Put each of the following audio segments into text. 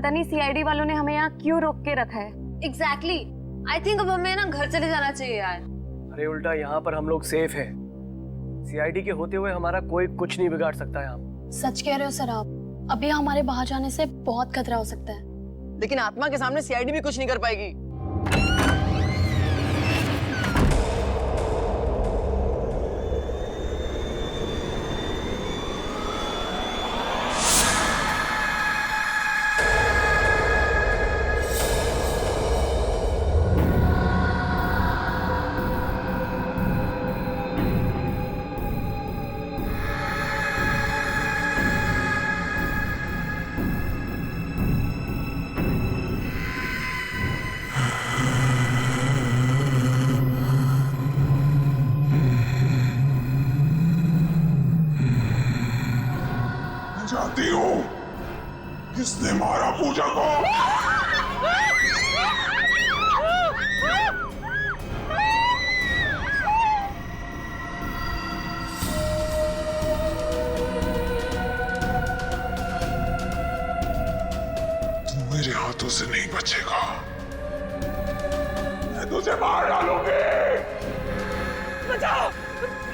पता नहीं सीआईडी वालों ने हमें यहाँ क्यों रोक के रखा है। एग्जैक्टली आई थिंक अब हमें ना घर चले जाना चाहिए यार। अरे उल्टा यहाँ पर हम लोग सेफ हैं। सीआईडी के होते हुए हमारा कोई कुछ नहीं बिगाड़ सकता यहाँ। सच कह रहे हो सर आप, अभी हमारे बाहर जाने से बहुत खतरा हो सकता है। लेकिन आत्मा के सामने सीआईडी भी कुछ नहीं कर पाएगी। जाती हूँ, किसने मारा पूजा को? तू मेरे हाथों से नहीं बचेगा, मैं तुझे मार डालूंगी। बचाओ,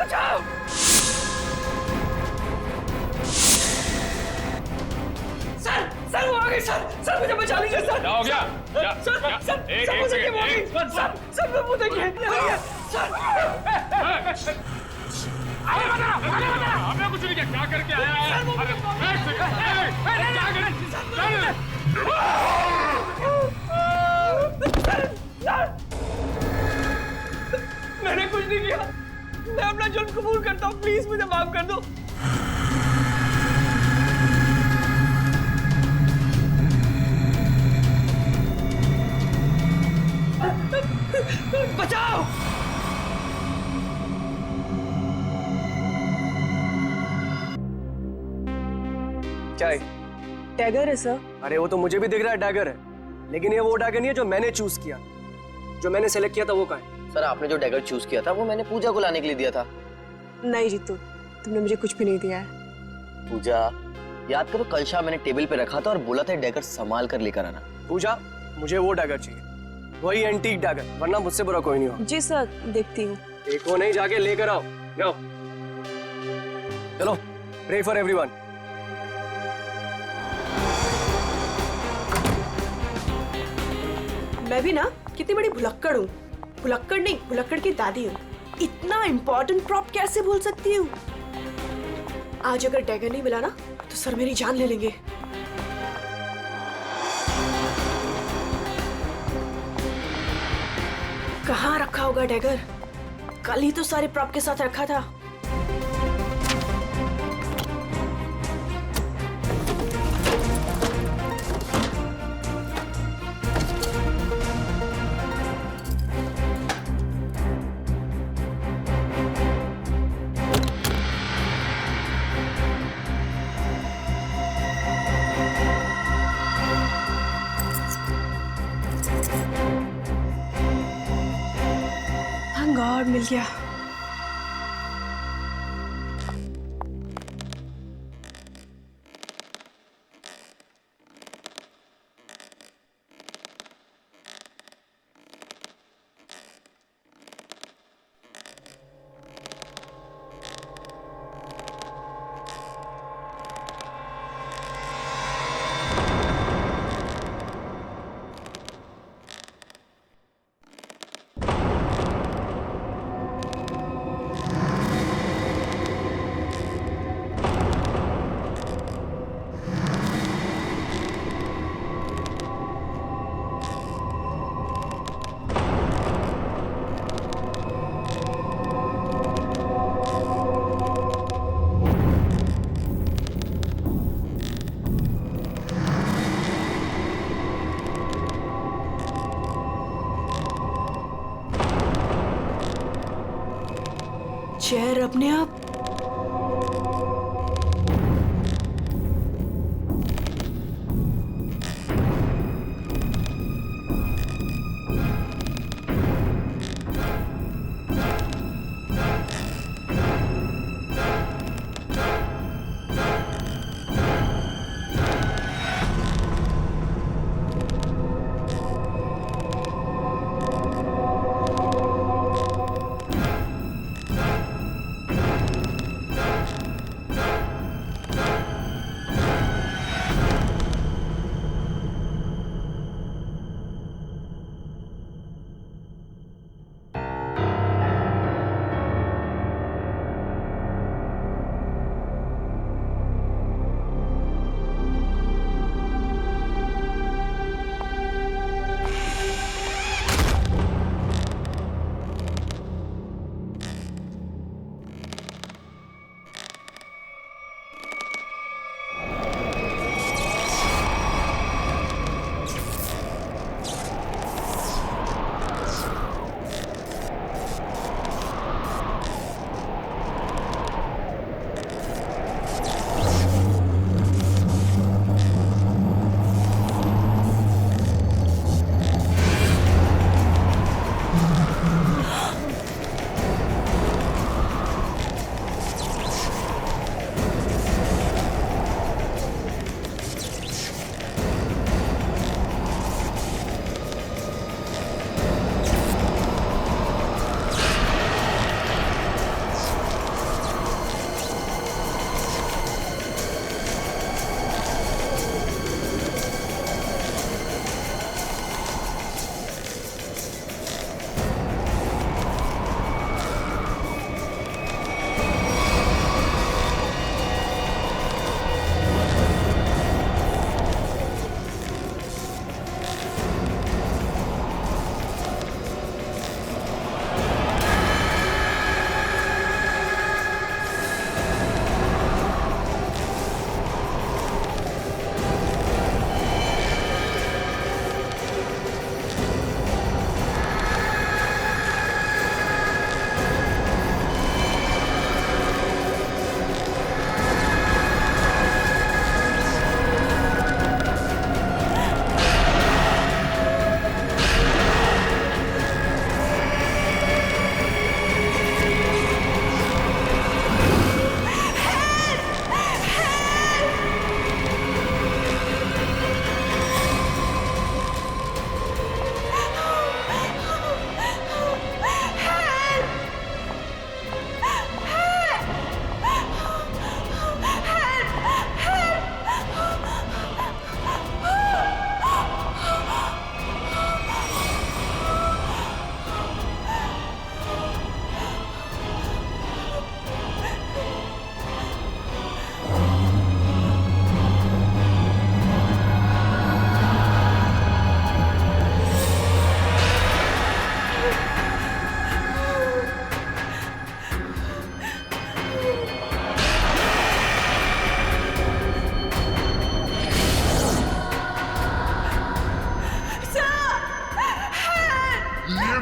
बचाओ। सर वो आ गई सर मुझे बचा लीजिए सर। क्या हो गया? सर मुझे क्या हो गई? सर मुझे क्या सर? हमें कुछ नहीं किया, क्या करके आया है? मैंने कुछ नहीं किया, मैं अपना जुर्म कबूल करता हूँ, प्लीज मुझे माफ कर दो। बचाओ। क्या है? डैगर है सर। अरे वो तो मुझे भी दिख रहा है डैगर है, लेकिन ये वो डैगर नहीं है जो मैंने चूज किया। जो मैंने सेलेक्ट किया था वो कहाँ है? सर आपने जो डैगर चूज किया था वो मैंने पूजा को लाने के लिए दिया था। नहीं जीतू, तुमने मुझे कुछ भी नहीं दिया है। पूजा याद करो, कल शाम मैंने टेबल पे रखा था और बोला था डैगर संभाल कर लेकर आना। पूजा मुझे वो डैगर चाहिए, वही एंटीक डैगर, वरना मुझसे बुरा कोई नहीं हो। जी सर, देखती हूँ। देखो नहीं, जाके लेकर आओ। जाओ चलो, प्रे फॉर एवरीवन। मैं भी ना कितनी बड़ी भुलक्कड़ हूँ। भुलक्कड़ नहीं, भुलक्कड़ की दादी हूँ। इतना इम्पोर्टेंट प्रॉप कैसे भूल सकती हूँ? आज अगर डैगर नहीं मिला ना तो सर मेरी जान ले लेंगे। कहाँ रखा होगा डैगर? कल ही तो सारे प्रॉप के साथ रखा था। थैंक गॉड मिल गया। चेयर अपने आप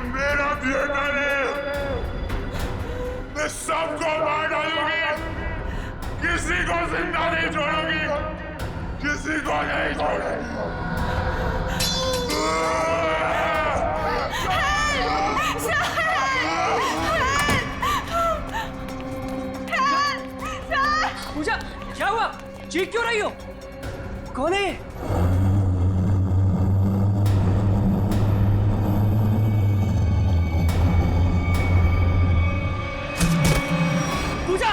मेरा थिएटर है, मैं सबको मार डालूंगी, किसी को जिंदा नहीं छोड़ूंगी, किसी को नहीं छोड़ूंगी। पूजा, क्या हुआ? चीख क्यों रही हो? कौन है ये? पूजा!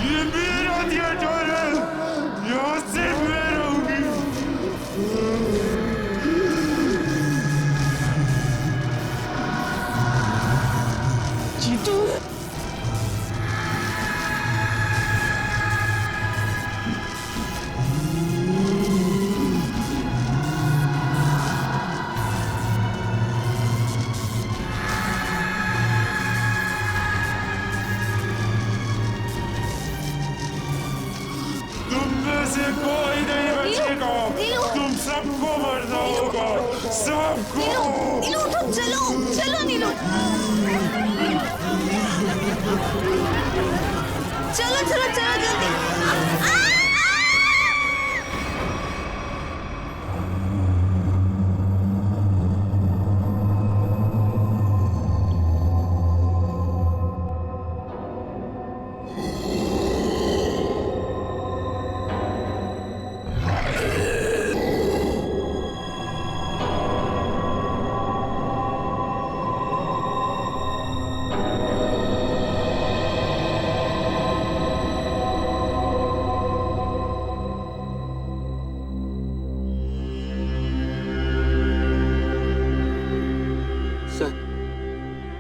ये मेरा थिएटर है, यहाँ से मैं रहूंगी। जीतू! तुम में से कोई नहीं बचेगा, तुम सबको मरना होगा, सबको। नीलू उठो, चलो चलो नीलू, चलो चलो चलो जल्दी।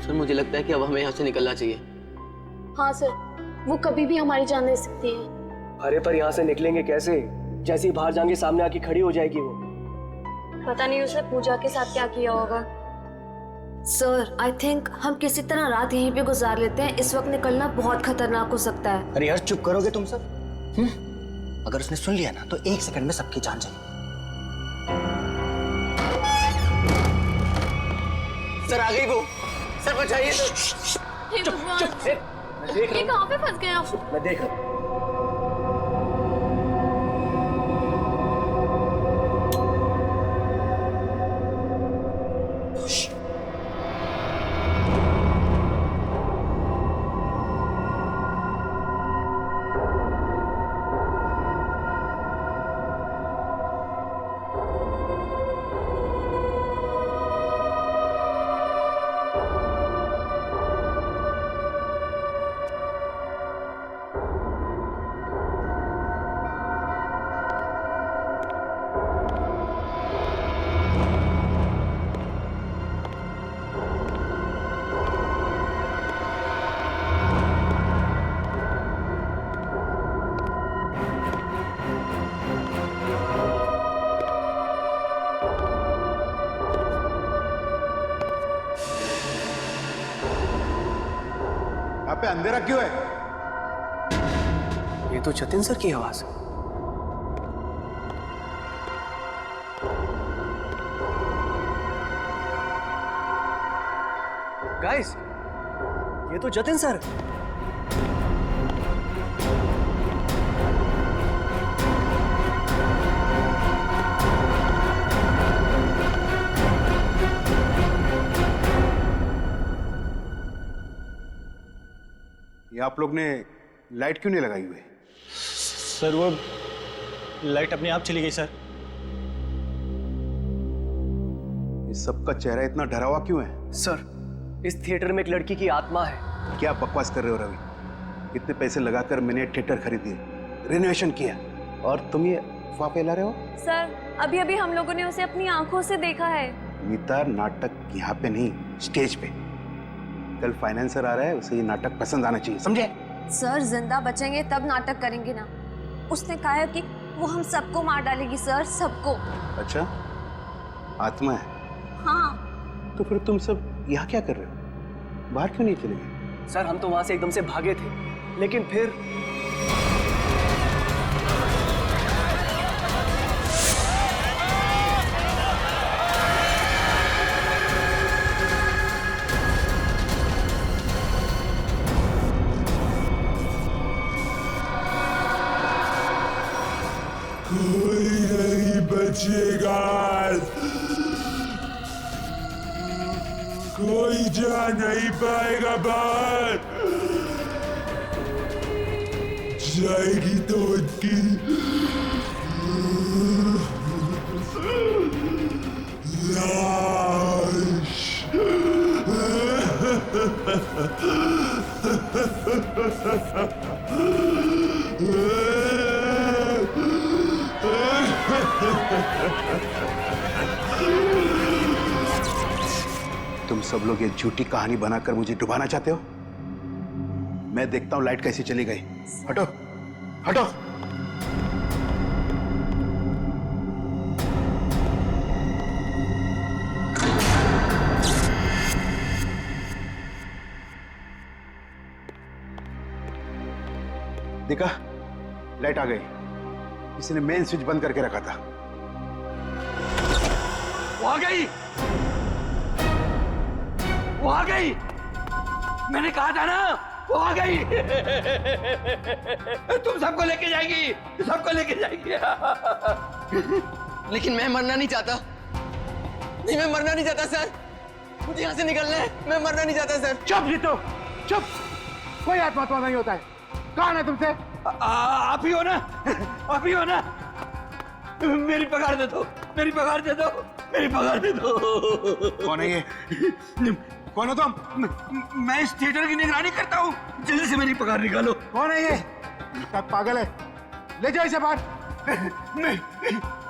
सर मुझे लगता है कि अब हमें यहाँ से निकलना चाहिए। हाँ सर, वो कभी भी हमारी जान ले सकती है। अरे पर यहाँ से निकलेंगे कैसे? जैसे ही बाहर जाएंगे सामने आके खड़ी हो जाएगी वो। पता नहीं उसने पूजा के साथ क्या किया होगा। सर, आई थिंक हम किसी तरह रात यहीं पे गुजार लेते हैं। इस वक्त निकलना बहुत खतरनाक हो सकता है। अरे यार चुप करोगे तुम सब? अगर उसने सुन लिया ना तो 1 सेकंड में सबकी जान जाएगी। सर आ गई वो, सर बचाइए सर। हे भगवान, मैं देख ये रहा कहाँ पे फंस गया? हूँ, मैं देख रहा हूँ। पे अंधेरा क्यों है? ये तो जतिन सर की आवाज है। गाइस, ये तो जतिन सर। ये आप लोग ने लाइट क्यों नहीं लगाई हुई? सर वो लाइट अपने आप चली गई सर। इस सबका चेहरा इतना डरा हुआ क्यों है? सर, इस थिएटर में एक लड़की की आत्मा है। क्या बकवास कर रहे हो रवि? इतने पैसे लगाकर मैंने थिएटर खरीदी, रेनोवेशन किया, और तुम ये अफवाह फैला रहे हो? सर, अभी अभी हम लोगों ने उसे अपनी आंखों से देखा है। नीता, नाटक यहाँ पे नहीं, स्टेज पे। कल फाइनेंसर आ रहा है, उसे ये नाटक पसंद आना चाहिए, समझे? सर, जिंदा बचेंगे तब नाटक करेंगे ना। उसने कहा है कि वो हम सबको मार डालेगी सर, सबको। अच्छा, आत्मा है? हाँ। तो फिर तुम सब यहाँ क्या कर रहे हो? बाहर क्यों नहीं चले गए? सर हम तो वहां से एकदम से भागे थे, लेकिन फिर कोई नहीं बचेगा, कोई जा नहीं पाएगा बाहर। जाएगी तो उनकी लाश। तुम सब लोग ये झूठी कहानी बनाकर मुझे डुबाना चाहते हो? मैं देखता हूं लाइट कैसी चली गई। हटो, हटो। देखा, लाइट आ गई। किसी ने मेन स्विच बंद करके रखा था। वो आ गई, वो आ गई, मैंने कहा था ना, वो आ गई। तुम सबको लेके जाएगी, सबको लेके जाएगी। लेकिन मैं मरना नहीं चाहता। नहीं, मैं मरना नहीं चाहता सर। मुझे यहाँ से निकलना है। मैं मरना नहीं चाहता सर। चुप जीतो, चुप। कोई आत्मा नहीं होता है। कौन है तुमसे? आप ही हो ना, आप ही हो ना। मेरी पगार दे दो, मेरी पगार दे दो, मेरी पगार दे दो। कौन है ये? कौन हो तुम? मैं इस थिएटर की निगरानी करता हूँ। जल्दी से मेरी पगार निकालो। कौन है ये? सब पागल है। ले जाओ इसे बाहर।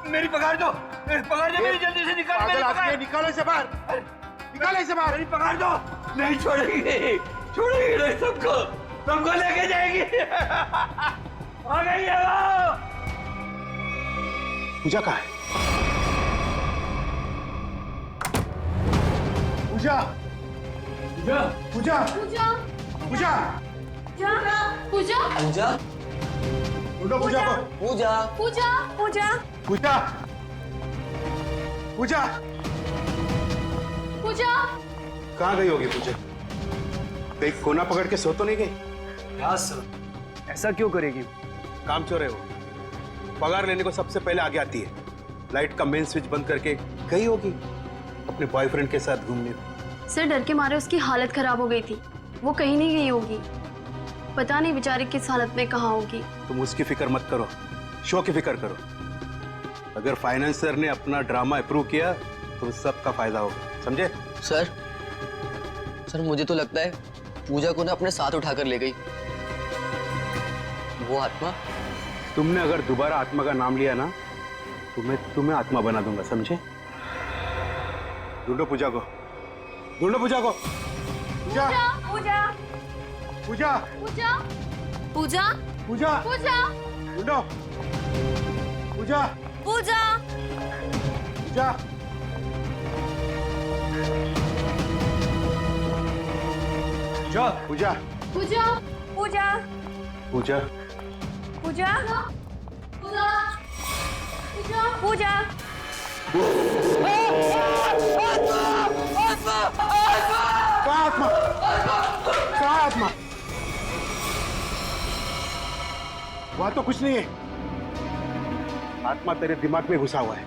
मेरी पगार दो, पगार दो मेरी, जल्दी से निकालो मेरी पगार। निकालो इसे बाहर, निकालो इसे बाहर। मेरी पगार दो। नहीं छोड़ेगी, छोड़ेगी नहीं सबको, सबको लेके जाएगी। आ गई है वो। पूजा कहाँ है? पूजा, पूजा, पूजा, पूजा पूजा, पूजा पूजा, ढूंढो पूजा को। पूजा, पूजा पूजा, पूजा, पूजा, पूजा कहाँ गई होगी पूजा? कहीं कोना पकड़ के सो तो नहीं गई? क्या सर, ऐसा क्यों करेगी? काम चोर है वो। पगार लेने को सबसे पहले आगे आती है। लाइट का मेन स्विच बंद करके गई होगी अपने बॉयफ्रेंड के साथ घूमने। सर डर के मारे उसकी हालत खराब हो गई थी, वो कहीं नहीं गई होगी। पता नहीं बेचारी किस हालत में कहाँ होगी। तुम उसकी फिक्र मत करो, शो की फिक्र करो। अगर फाइनेंसर ने अपना ड्रामा अप्रूव किया तो सबका फायदा होगा, समझे? सर, सर मुझे तो लगता है पूजा को ना अपने साथ उठाकर ले गई वो आत्मा। तुमने अगर दोबारा आत्मा का नाम लिया ना तो मैं तुम्हें आत्मा बना दूंगा, समझे? ढूंढो पूजा को, ढूंढो पूजा को। पूजा, पूजा, पूजा, पूजा पूजा, पूजा, पूजा ढूंढो पूजा, पूजा, पूजा। पूजा, पूजा पूजा, पूजा, पूजा, पूजा पूजा, कहाँ आत्मा? कहाँ आत्मा? वहां तो कुछ नहीं है। आत्मा तेरे दिमाग में घुसा हुआ है।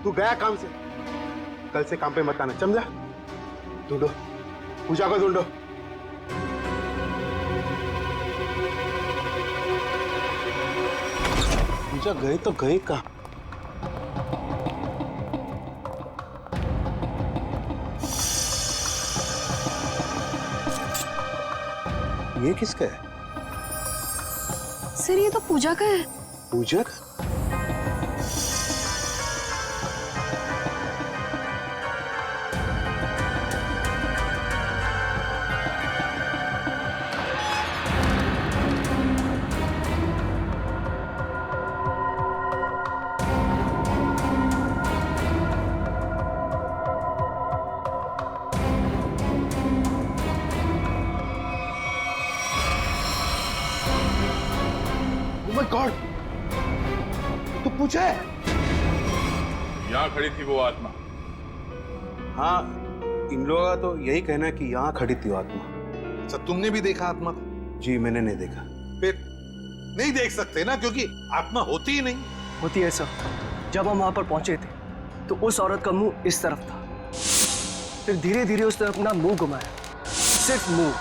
तू गया काम से, कल से काम पे मत आना, समझा? ढूंढो पूजा को, ढूंढो। पूजा गए तो गए कहाँ? ये किसका है? सर ये तो पूजा का है। पूजा का? पूछे? यहाँ खड़ी थी वो आत्मा। हाँ, इन लोगों का तो यही कहना है कि यहाँ खड़ी थी वो आत्मा। अच्छा, तुमने भी देखा आत्मा को? जी मैंने नहीं देखा। फिर नहीं देख सकते ना, क्योंकि आत्मा होती ही नहीं। होती है सर। जब हम वहां पर पहुंचे थे तो उस औरत का मुंह इस तरफ था, फिर धीरे धीरे उसने अपना मुंह घुमाया, सिर्फ मुंह,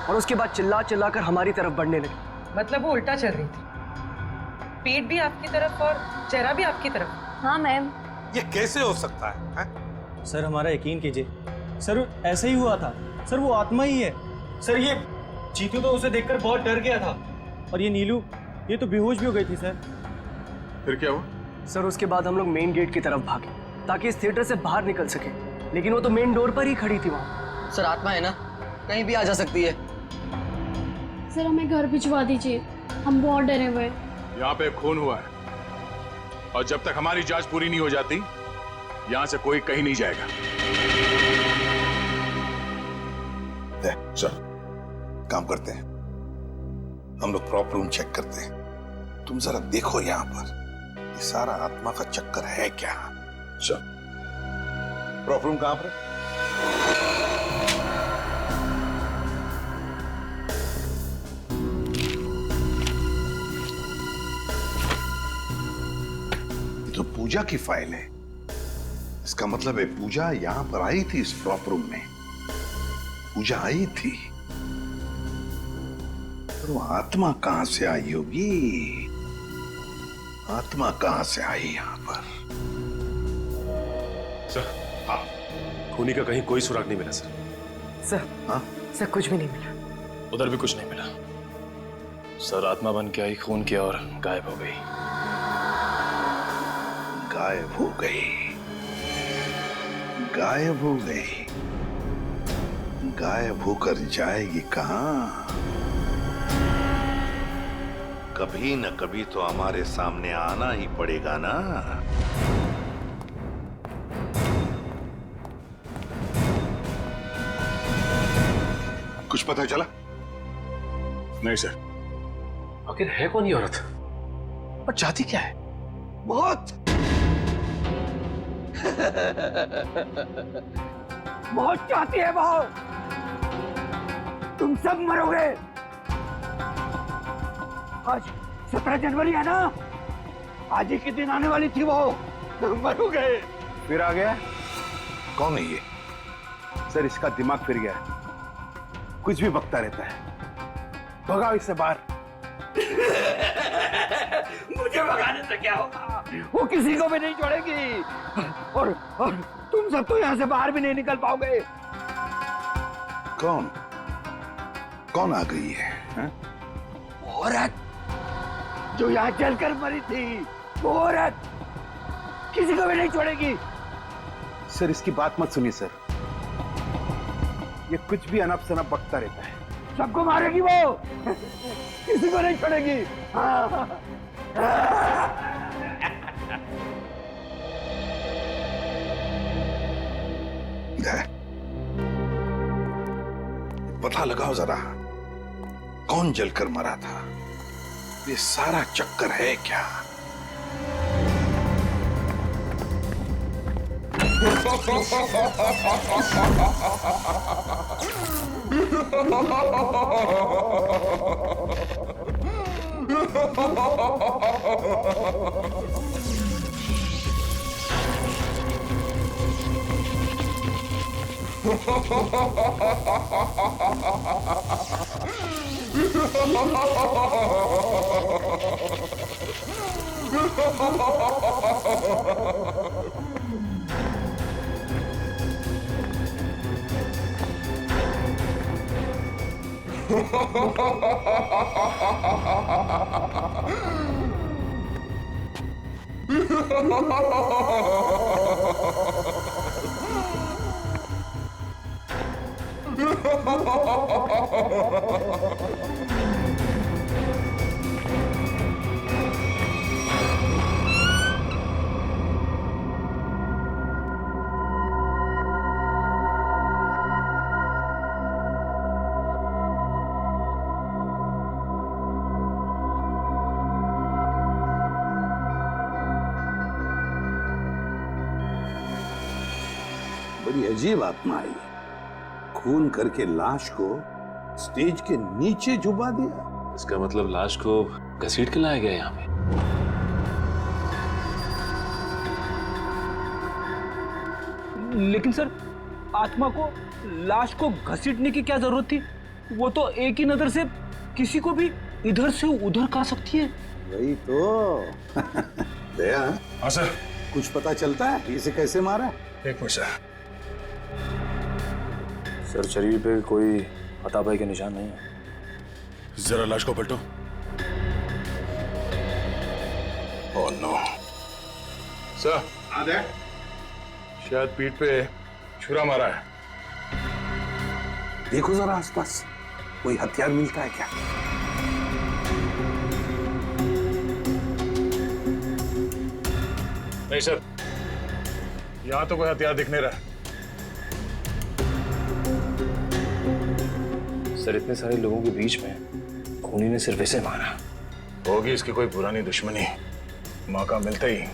और उसके बाद चिल्ला चिल्ला कर हमारी तरफ बढ़ने लगी। मतलब वो उल्टा चल रही थी, पेट भी आपकी तरफ और चेहरा भी आपकी तरफ। हाँ मैम। ये कैसे हो सकता है? सर हमारा यकीन कीजिए, सर ऐसा ही हुआ था। सर वो आत्मा ही है। सर ये चीतू तो उसे देखकर बहुत डर गया था, और ये नीलू ये तो बेहोश भी हो गई थी सर। फिर क्या हुआ? सर उसके बाद हम लोग मेन गेट की तरफ भागे ताकि इस थिएटर से बाहर निकल सके, लेकिन वो तो मेन डोर पर ही खड़ी थी वहां। सर आत्मा है ना, कहीं भी आ जा सकती है। सर हमें घर भिजवा दीजिए, हम बहुत डरे हुए हैं। यहाँ पे खून हुआ है, और जब तक हमारी जांच पूरी नहीं हो जाती यहाँ से कोई कहीं नहीं जाएगा। चल काम करते हैं, हम लोग प्रॉप रूम चेक करते हैं। तुम जरा देखो यहाँ पर ये सारा आत्मा का चक्कर है क्या। चल प्रॉप रूम कहां पर है? ये तो पूजा की फाइल है। इसका मतलब है पूजा यहां पर आई थी, इस प्रॉप रूम में पूजा आई थी। पर वो आत्मा कहां से आई होगी? आत्मा कहां से आई यहां पर? सर, हाँ, खूनी का कहीं कोई सुराग नहीं मिला सर। सर हाँ? सर कुछ भी नहीं मिला। उधर भी कुछ नहीं मिला सर। आत्मा बन के आई, खून किया और गायब हो गई। गायब हो गई, गायब हो गई। गायब होकर जाएगी कहां? कभी न कभी तो हमारे सामने आना ही पड़ेगा ना। कुछ पता चला? नहीं सर। आखिर है कौन ये औरत और चाहती क्या है? बहुत बहुत चाहती है वो। तुम सब मरोगे। आज 17 जनवरी है ना, आज ही के दिन आने वाली थी वो। मरोगे। फिर आ गया। कौन है ये? सर इसका दिमाग फिर गया है, कुछ भी बकता रहता है। भगाओ इससे बाहर। मुझे भगाने से क्या होगा? वो किसी को भी नहीं छोड़ेगी, और तुम सब तो यहाँ से बाहर भी नहीं निकल पाओगे। कौन कौन आ गई है? औरत जो यहाँ जलकर मरी थी, वो औरत किसी को भी नहीं छोड़ेगी। सर इसकी बात मत सुनिए सर, ये कुछ भी अनप शनप बकता रहता है। सबको मारेगी वो, किसी को नहीं छोड़ेगी। हाँ। पता लगाओ जरा कौन जलकर मरा था। ये सारा चक्कर है क्या? बड़ी अजीब आत्मा आई है। खून करके लाश को स्टेज के नीचे छुपा दिया। इसका मतलब लाश को घसीट के लाया गया यहाँ पे। लेकिन सर, आत्मा को लाश को घसीटने की क्या जरूरत थी? वो तो एक ही नजर से किसी को भी इधर से उधर कर सकती है। वही तो। दया, हाँ सर। कुछ पता चलता है इसे कैसे मारा? एक मिनट सर। सर, शरीर पे कोई हथापाई के निशान नहीं है। जरा लाश को पलटो। Oh no sir. हाँ दया, शायद पीठ पे छुरा मारा है। देखो जरा आसपास कोई हथियार मिलता है क्या? नहीं सर, यहां तो कोई हथियार दिख नहीं रहा। सर, इतने सारे लोगों के बीच में खूनी ने सिर्फ इसे मारा। होगी इसकी कोई पुरानी दुश्मनी। मौका मिलते ही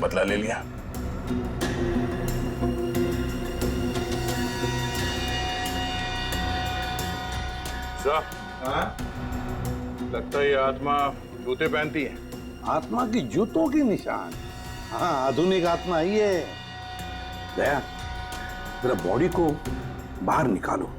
बदला ले लिया। सर, लगता है ये आत्मा जूते पहनती है। आत्मा की जूतों के निशान? हाँ, आधुनिक आत्मा ही है। दया, जरा बॉडी को बाहर निकालो।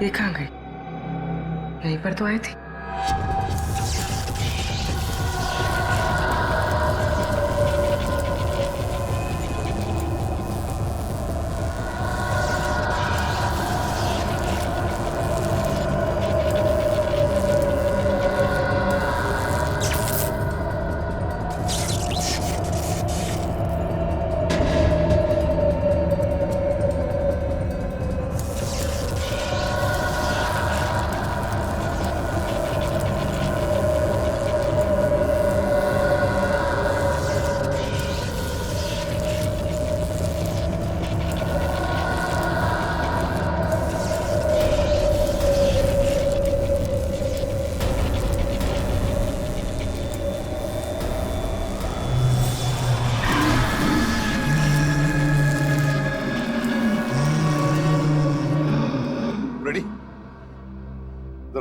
ये कहाँ गई? यहीं पर तो आई थी।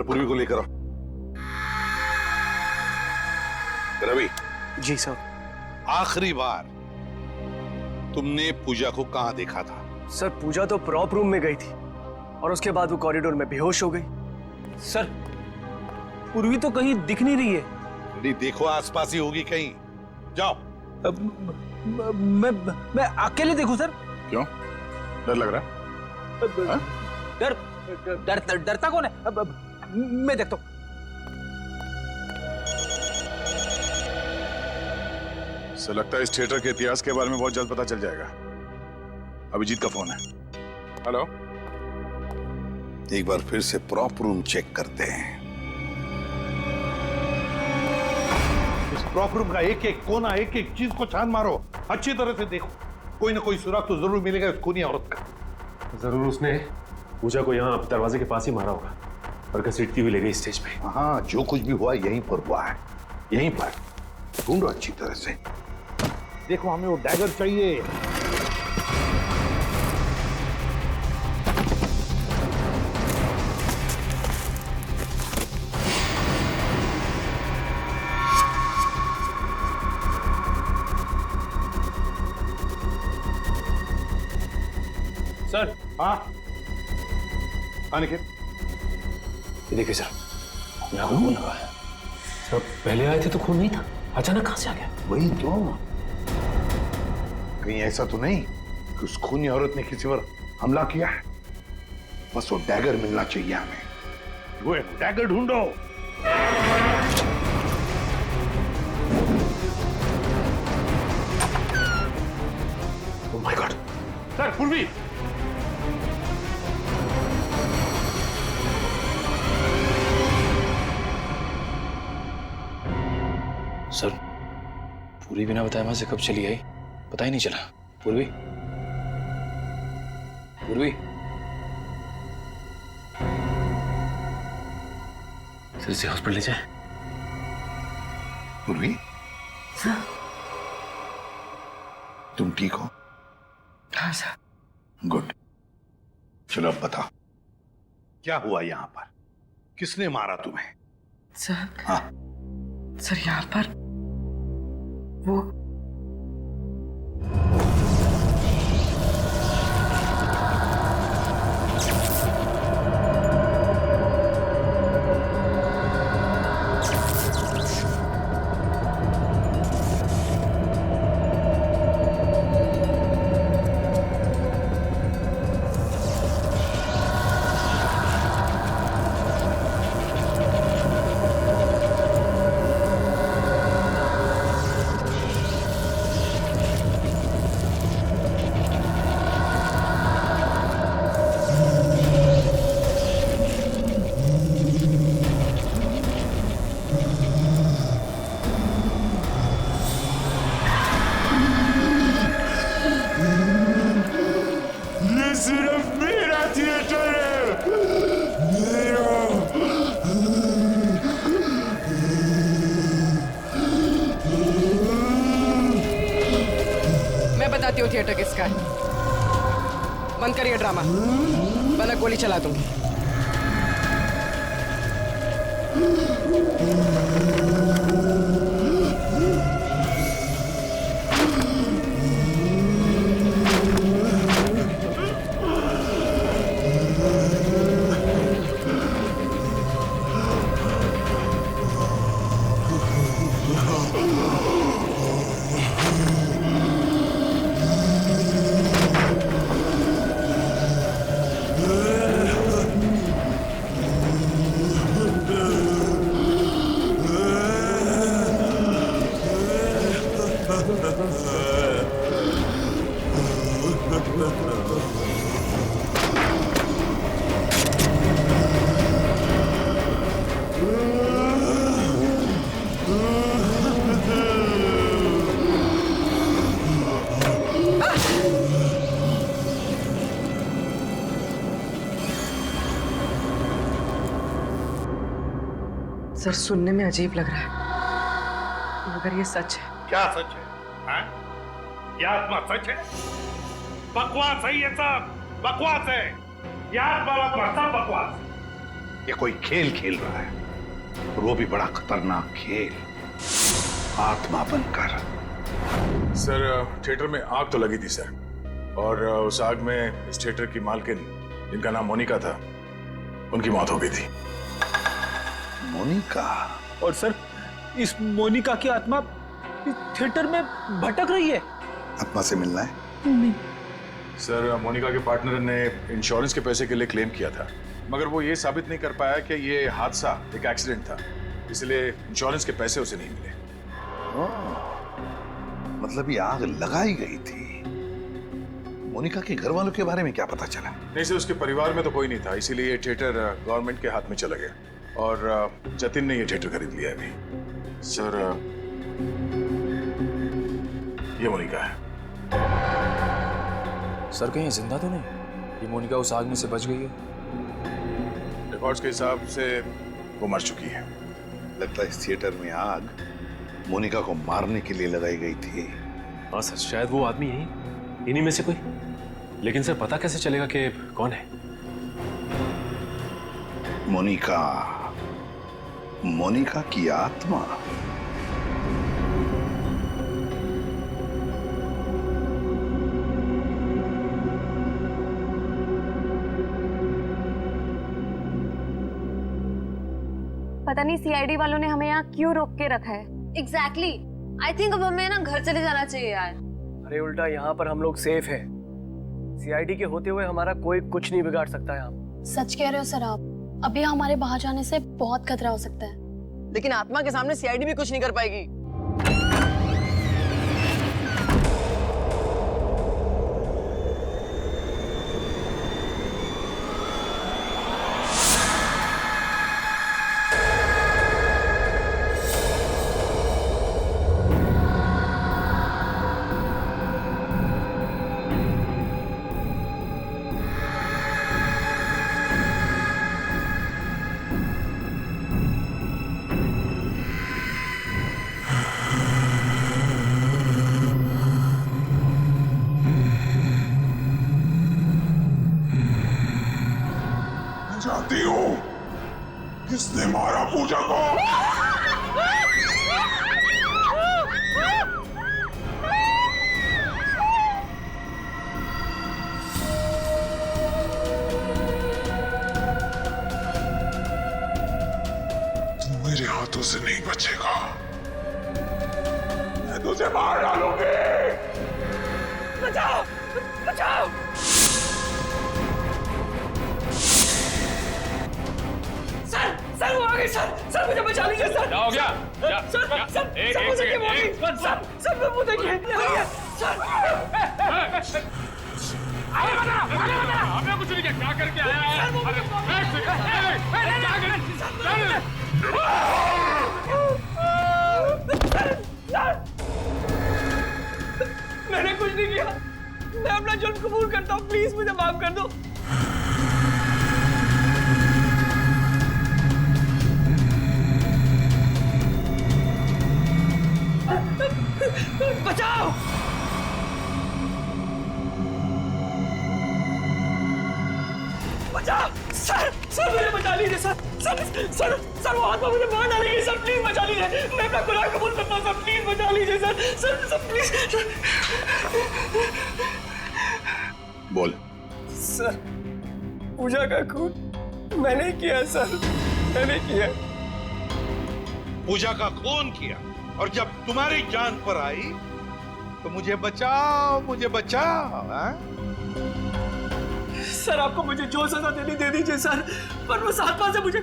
पूर्वी को लेकर आओ। रवि। जी सर। आखिरी बार तुमने पूजा को कहां देखा था? सर, पूजा तो प्रॉप रूम में गई थी और उसके बाद वो कॉरिडोर में बेहोश हो गई। सर, पूर्वी तो कहीं दिख नहीं रही है। नहीं, देखो आसपास ही होगी कहीं। जाओ। मैं अकेले देखूं सर? क्यों? डर लग रहा? डरता कौन है? मैं देखता हूं। सर, लगता है इस थिएटर के इतिहास के बारे में बहुत जल्द पता चल जाएगा। अभिजीत का फोन है। हेलो। एक बार फिर से प्रॉप रूम चेक करते हैं। इस प्रॉप रूम का एक एक कोना, एक एक चीज को छान मारो, अच्छी तरह से देखो। कोई ना कोई सुराग तो जरूर मिलेगा इस खूनी औरत का। जरूर उसने पूजा को यहाँ दरवाजे के पास ही मारा होगा और घसीटती हुई ले गई स्टेज पे। हाँ, जो कुछ भी हुआ यहीं पर हुआ है। यहीं पर ढूंढो अच्छी तरह से। देखो, हमें वो डैगर चाहिए। सर। हाँ निखिल, ये देखिए सर, यहाँ खून लगा है। सर, पहले आए थे तो खून नहीं था, अचानक कहां से आ गया? वही तो। कहीं ऐसा तो नहीं कि उस खूनी औरत ने किसी पर हमला किया है? बस वो डैगर मिलना चाहिए हमें। वो डैगर ढूंढो। पूर्वी, सर पूरी बिना बताए वहां से कब चली आई पता ही नहीं चला। पूर्वी, पूर्वी, सर इसे हॉस्पिटल ले जाए। पूर्वी, तुम ठीक हो? हाँ सर। गुड। चलो अब बताओ, क्या हुआ यहाँ पर? किसने मारा तुम्हें? सर, हाँ, सर यहाँ पर वो थिएटर किसका है? बंद करिए ड्रामा, वरना गोली चला दूंगी। सर सुनने में अजीब लग रहा है, मगर ये सच है। क्या सच है? हाँ? ये आत्मा सच है? बकवास है ये सब, बकवास है। ये आत्मा सब बकवास। ये कोई खेल खेल रहा है, और वो भी बड़ा खतरनाक खेल, आत्मा बनकर। सर थिएटर में आग तो लगी थी सर, और उस आग में इस थिएटर की मालकिन जिनका नाम मोनिका था, उनकी मौत हो गई थी। मोनिका? और सर इस मोनिका की आत्मा इस थिएटर में भटक रही है। आत्मा से मिलना है? नहीं सर, मोनिका के पार्टनर ने इंश्योरेंस के पैसे के लिए क्लेम किया था, मगर वो ये साबित नहीं कर पाया कि ये हादसा एक एक्सीडेंट था, इसलिए इंश्योरेंस के पैसे उसे नहीं मिले। मतलब ये आग लगाई गई थी। मोनिका के घर वालों के बारे में क्या पता चला? नहीं सर, उसके परिवार में तो कोई नहीं था, इसीलिए ये थिएटर गवर्नमेंट के हाथ में चला गया, और जतिन ने ये थिएटर खरीद लिया अभी। सर ये मोनिका है। सर कहीं जिंदा तो नहीं? ये मोनिका उस आग में से बच गई है? रिकॉर्ड्स के हिसाब से वो मर चुकी है। लगता है इस थिएटर में आग मोनिका को मारने के लिए लगाई गई थी। हाँ सर, शायद वो आदमी यही, इन्हीं में से कोई। लेकिन सर पता कैसे चलेगा कि कौन है? मोनिका, मोनिका की आत्मा। पता नहीं सीआईडी वालों ने हमें यहाँ क्यों रोक के रखा है। एग्जैक्टली। आई थिंक अब हमें ना घर चले जाना चाहिए यार। अरे उल्टा यहाँ पर हम लोग सेफ हैं। सीआईडी के होते हुए हमारा कोई कुछ नहीं बिगाड़ सकता यहाँ। सच कह रहे हो सर आप, अभी हमारे बाहर जाने से बहुत खतरा हो सकता है। लेकिन आत्मा के सामने सीआईडी भी कुछ नहीं कर पाएगी। से नहीं बचेगा। मैं तुझे मार डालूंगी। बचाओ बचाओ। सर वो आ गए सर मुझे बचा लीजिए सर। क्या हो गया? सर मुझे क्या हो गया? सर वो देखिए सर। आगे बता हमें कुछ नहीं किया। क्या करके आया है? मैंने कुछ नहीं किया। मैं अपना जुर्म कबूल करता हूँ। प्लीज मुझे माफ कर दो। बचाओ। बचाओ सर मुझे बचा लीजिए सर वो आत्मा मुझे मार डालेगी सर। प्लीज बचा लीजिए। मैं अपना गुनाह कबूल करता हूँ सर। प्लीज बचा लीजिए सर प्लीज। बोल। सर पूजा का खून मैंने किया सर। मैंने किया। पूजा का खून किया और जब तुम्हारी जान पर आई तो मुझे बचाओ हाँ? सर आपको मुझे जो सजा देनी दे दीजिए सर, पर वो आत्मा से मुझे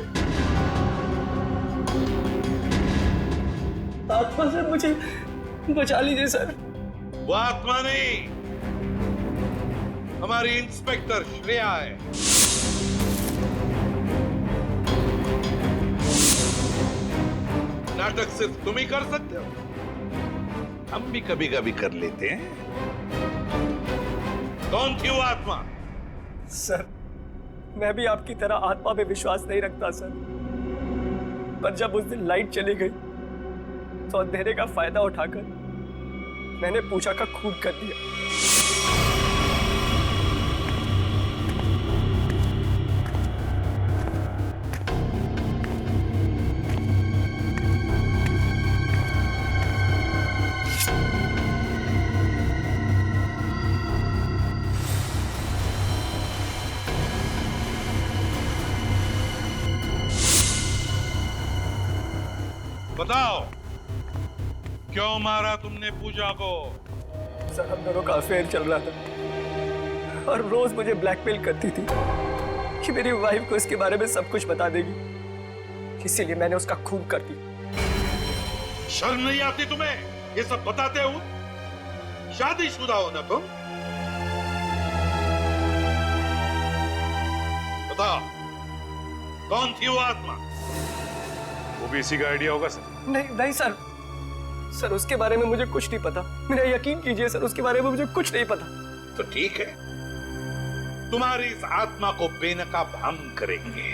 बचा लीजिए सर। वो आत्मा नहीं, हमारी इंस्पेक्टर श्रेया है। नाटक सिर्फ तुम ही कर सकते हो, हम भी कभी कभी कर लेते हैं। कौन थी वो आत्मा? सर मैं भी आपकी तरह आत्मा पे विश्वास नहीं रखता सर, पर जब उस दिन लाइट चली गई तो अंधेरे का फायदा उठाकर मैंने पूजा का खून कर दिया। बताओ क्यों मारा तुमने पूजा को? सर हम दोनों का अफेयर चल रहा था और रोज मुझे ब्लैकमेल करती थी कि मेरी वाइफ को इसके बारे में सब कुछ बता देगी, इसीलिए मैंने उसका खून कर दिया। शर्म नहीं आती तुम्हें ये सब बताते हो? शादीशुदा हो ना तुम? बताओ कौन थी वो आत्मा? वो भी इसी का आइडिया होगा सर। नहीं सर उसके बारे में मुझे कुछ नहीं पता। मेरा यकीन कीजिए सर, उसके बारे में मुझे कुछ नहीं पता। तो ठीक है, तुम्हारी इस आत्मा को बेनकाब हम करेंगे।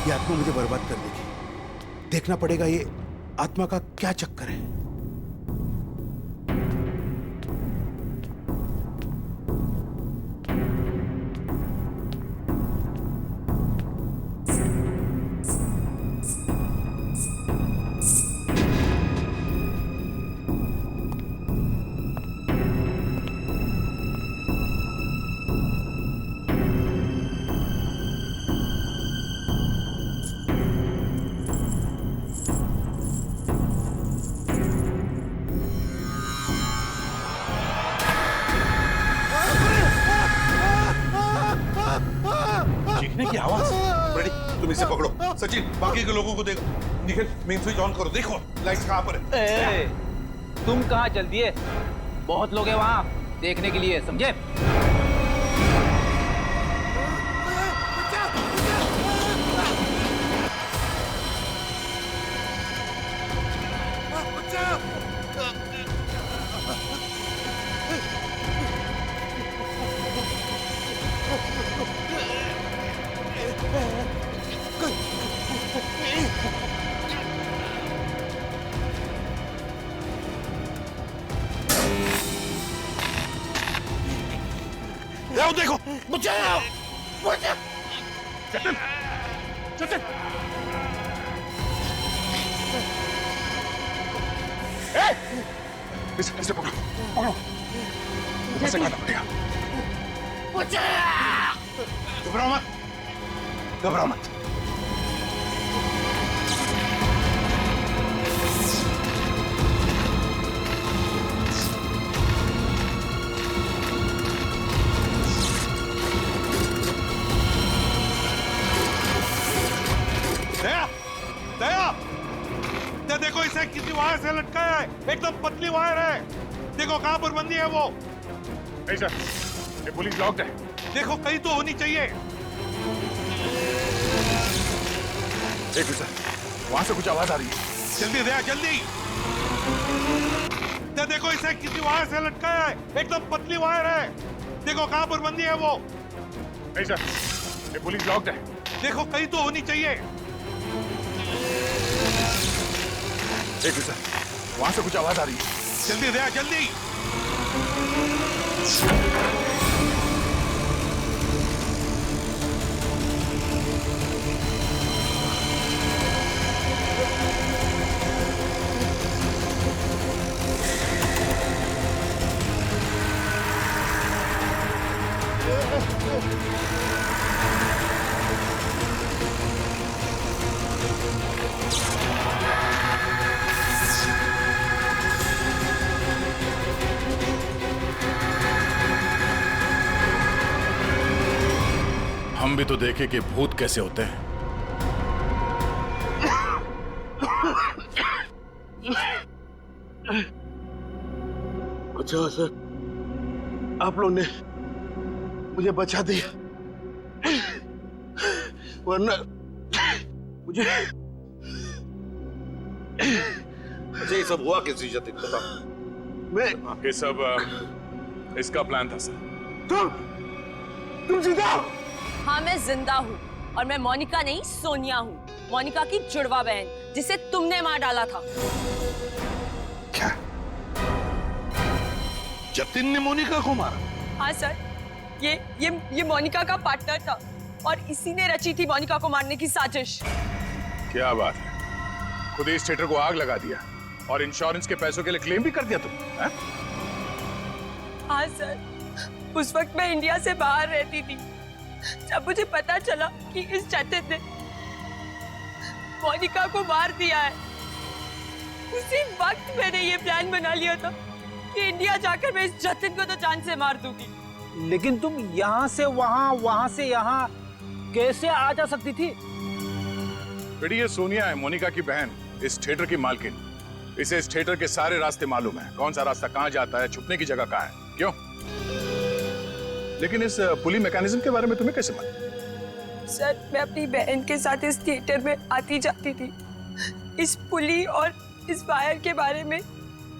ये आत्मा मुझे बर्बाद कर देगी, देखना पड़ेगा ये आत्मा का क्या चक्कर है। चीखने की आवाज। रेडी, तुम इसे पकड़ो। सचिन बाकी के लोगों को देखो। निखिल मेन स्विच ऑन करो, देखो लाइट्स कहां पर है। तुम कहां चल दिए? बहुत लोग हैं वहां देखने के लिए, समझे? देखो बचाओ बचाओ। चेतन चेतन इसे पकड़ो पकड़ो, ऊपर से काटना पड़ेगा। घबराओ मत घबराओ मत। से लटकाया है, एकदम पतली वायर है। देखो कहां पर बंदी है वो। नहीं सर, ये पुलिस लॉक्ड है। देखो कहीं तो होनी चाहिए। एक सर, वहां से कुछ आवाज आ रही है। जल्दी दे, जल्दी। तो देखो इसे किसी वायर से लटकाया है, एकदम पतली वायर है। देखो कहां पर बंदी है वो। नहीं सर, ये पुलिस लॉक्ड है। देखो कहीं तो होनी चाहिए। एक सर, वहां से कुछ आवाज आ रही है। जल्दी दे, जल्दी। हम भी तो देखे कि भूत कैसे होते हैं। अच्छा सर, आप लोग ने मुझे बचा दिया, वरना मुझे। अच्छा ये सब हुआ किसी जतिन बता। मैं ये सब इसका प्लान था सर। तुम जिंदा हो? हाँ मैं जिंदा हूँ और मैं मोनिका नहीं सोनिया हूँ, मोनिका की जुड़वा बहन जिसे तुमने मार डाला था। क्या जतिन ने मोनिका को मारा? हाँ सर, ये मोनिका का पार्टनर था और इसी ने रची थी मोनिका को मारने की साजिश। क्या बात है, खुद इस थिएटर को आग लगा दिया और इंश्योरेंस के पैसों के लिए क्लेम भी कर दिया तुम? हाँ सर, उस वक्त मैं इंडिया से बाहर रहती थी। जब मुझे पता चला कि इस जतिन ने मोनिका को मार दिया है, उसी वक्त मैंने ये प्लान बना लिया था कि इंडिया जाकर मैं इस जतिन को तो जान से मार दूंगी। लेकिन तुम यहाँ से वहाँ, वहाँ से यहाँ कैसे आ जा सकती थी? बेटी ये सोनिया है, मोनिका की बहन, इस थिएटर की मालकिन। इसे इस थिएटर के सारे रास्ते मालूम है, कौन सा रास्ता कहाँ जाता है, छुपने की जगह कहाँ है। क्यों? लेकिन इस पुली मैकेनिज्म के बारे में तुम्हें कैसे मालूम? सर मैं अपनी बहन के साथ इस थिएटर में आती जाती थी। इस पुली और इस वायर के बारे में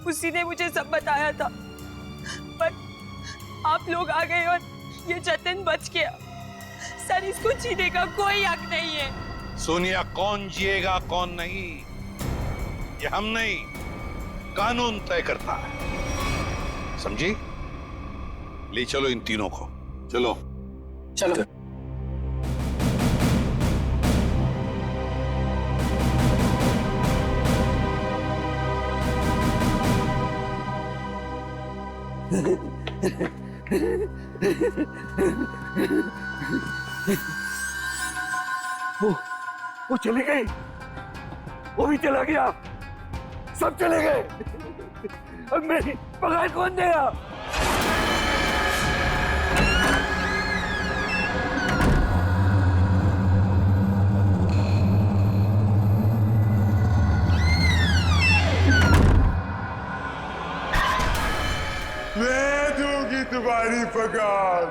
उसी ने मुझे सब बताया था, पर आप लोग आ गए और ये जतिन बच गया। सर इसको जीने का कोई हक नहीं है। सोनिया, कौन जिएगा कौन नहीं ये हम नहीं, कानून तय करता है, समझी? ले चलो इन तीनों को, चलो चलो। वो चली गई, वो भी चला गया, सब चले गए। अब मेरी पगार कौन देगा? मैं दूंगी तुम्हारी पगार।